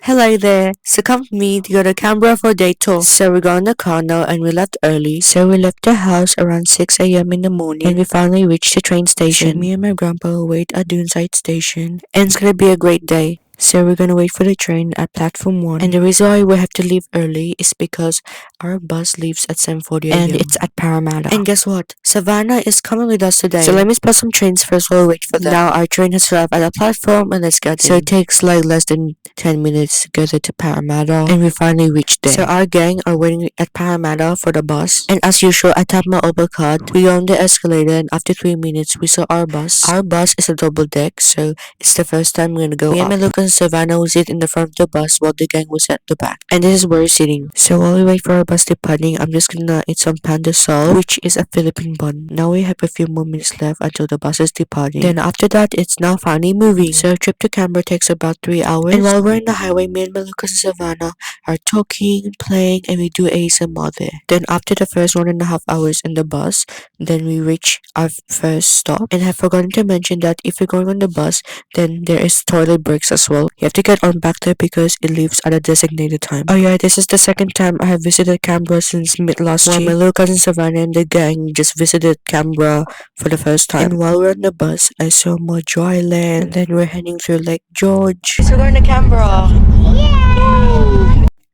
Hello there. So come with me to go to Canberra for DayTour. So we got on the car now and we left early. So we left the house around 6 a.m. in the morning and we finally reached the train station. So me and my grandpa will wait at Doonside station and it's gonna be a great day. So we're gonna wait for the train at platform 1. And the reason why we have to leave early is because our bus leaves at 7:40 a.m. and it's at Parramatta. And guess what? Savannah is coming with us today. So let me spot some trains first while we wait for them. Now our train has arrived at the platform and let's get in. So it takes like less than 10 minutes to get to Parramatta and we finally reached there. So our gang are waiting at Parramatta for the bus. And as usual, I tapped my Uber card. We got on the escalator and after 3 minutes we saw our bus. Our bus is a double deck, so it's the first time we're gonna go up. Me and Lucas and Savannah will sit in the front of the bus while the gang was at the back. And this is where we're sitting. So while we wait for our bus departing, I'm just gonna eat some pandesal, which is a Philippine bun. Now we have a few more minutes left until the bus is departing. Then after that, it's now finally moving. So a trip to Canberra takes about 3 hours. And while we're in the highway, me and Lucas and Savannah are talking, playing, and we do ASMR there. Then after the first 1.5 hours in the bus, then we reach our first stop. And I've forgotten to mention that if you're going on the bus, then there is toilet breaks as well. You have to get on back there because it leaves at a designated time. Oh yeah, this is the second time I have visited Canberra since mid last year. My little cousin Savannah and the gang just visited Canberra for the first time. And while we're on the bus, I saw more dry land. And then we're heading through Lake George. So we're going to Canberra.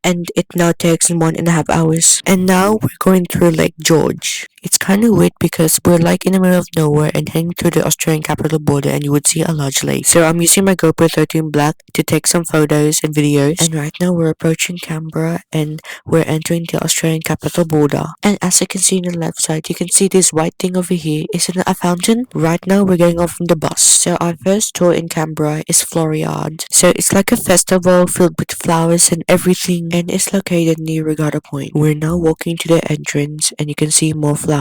And it now takes 1.5 hours. And now we're going through Lake George. It's kind of weird because we're like in the middle of nowhere and heading to the Australian capital border and you would see a large lake. So I'm using my GoPro 13 Black to take some photos and videos. And right now we're approaching Canberra and we're entering the Australian capital border. And as you can see on the left side, you can see this white thing over here. Is it a fountain? Right now we're getting off from the bus. So our first tour in Canberra is Floriade. So it's like a festival filled with flowers and everything. And it's located near Regatta Point. We're now walking to the entrance and you can see more flowers.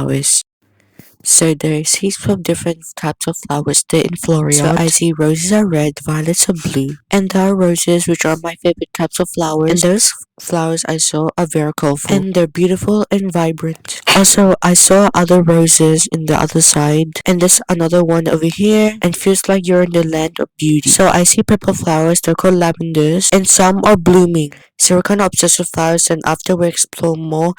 So there's heaps of different types of flowers there in Florida. So I see roses are red, violets are blue. And there are roses which are my favorite types of flowers. And those flowers I saw are very colorful. And they're beautiful and vibrant. Also, I saw other roses in the other side. And there's another one over here. And feels like you're in the land of beauty. So I see purple flowers, they're called lavenders. And some are blooming. So we're kind of obsessed with flowers, and after we explore more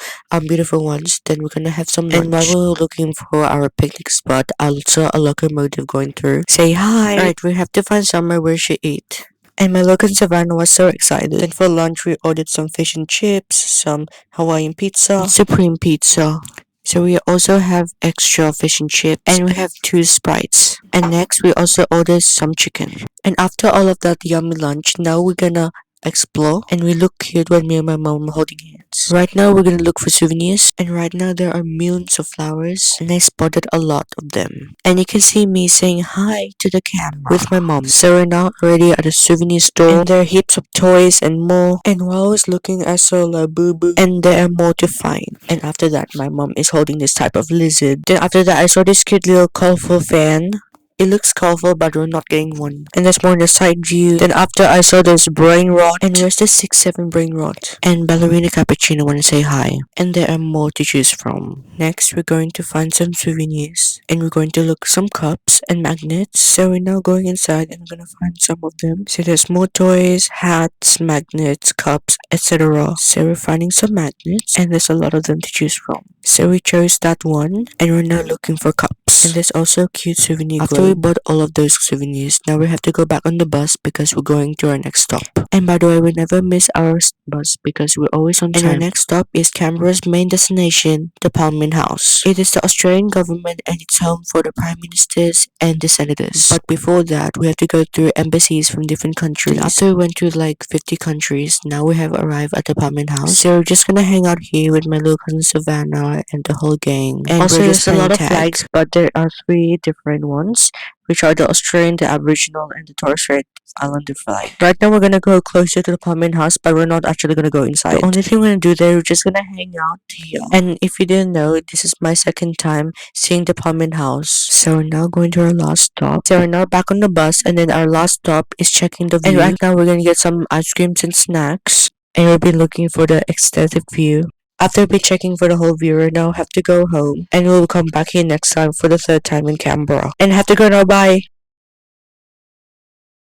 beautiful ones, then we're gonna have some lunch. And while we were looking for our picnic spot, I saw a locomotive going through. Say hi! Alright, we have to find somewhere where she eat. And my local Savannah was so excited. Then for lunch, we ordered some fish and chips, some Hawaiian pizza, and supreme pizza. So we also have extra fish and chips, and we have 2 Sprites. And next, we also ordered some chicken. And after all of that yummy lunch, now we're gonna explore, and we look cute when me and my mom are holding hands. Right now we're gonna look for souvenirs, and right now there are millions of flowers and I spotted a lot of them. And you can see me saying hi to the camera with my mom. So we're now already at a souvenir store and there are heaps of toys and more. And while I was looking, I saw La Boo Boo and there are more to find. And after that, my mom is holding this type of lizard. Then after that, I saw this cute little colorful fan. It looks colorful, but we're not getting one. And there's more in the side view. Then after I saw this brain rot. And where's the 6-7 brain rot? And ballerina cappuccino wanna say hi. And there are more to choose from. Next, we're going to find some souvenirs. And we're going to look some cups and magnets. So we're now going inside and we're gonna find some of them. So there's more toys, hats, magnets, cups, etc. So we're finding some magnets. And there's a lot of them to choose from. So we chose that one. And we're now looking for cups. And there's also a cute souvenir globe. After we bought all of those souvenirs, now we have to go back on the bus because we're going to our next stop. And by the way, we never miss our bus because we're always on time. And our next stop is Canberra's main destination, the Parliament House. It is the Australian government and it's home for the Prime Ministers and the Senators. But before that, we have to go through embassies from different countries. And after we went to like 50 countries, now we have arrived at the Parliament House. So we're just gonna hang out here with my little cousin Savannah and the whole gang. And also there's a lot of flags, but there are 3 different ones, which are the Australian, the Aboriginal, and the Torres Strait Islander flag. Right now we're gonna go closer to the Parliament House, but we're not actually gonna go inside. The only thing we're gonna do there, we're just gonna hang out here. And if you didn't know, this is my second time seeing the Parliament House. So we're now going to our last stop. So we're now back on the bus, and then our last stop is checking the view. And right now we're gonna get some ice creams and snacks, and we'll be looking for the extensive view. After we checking for the whole view, we now have to go home, and we'll come back here next time for the 3rd time in Canberra. And have to go now, bye!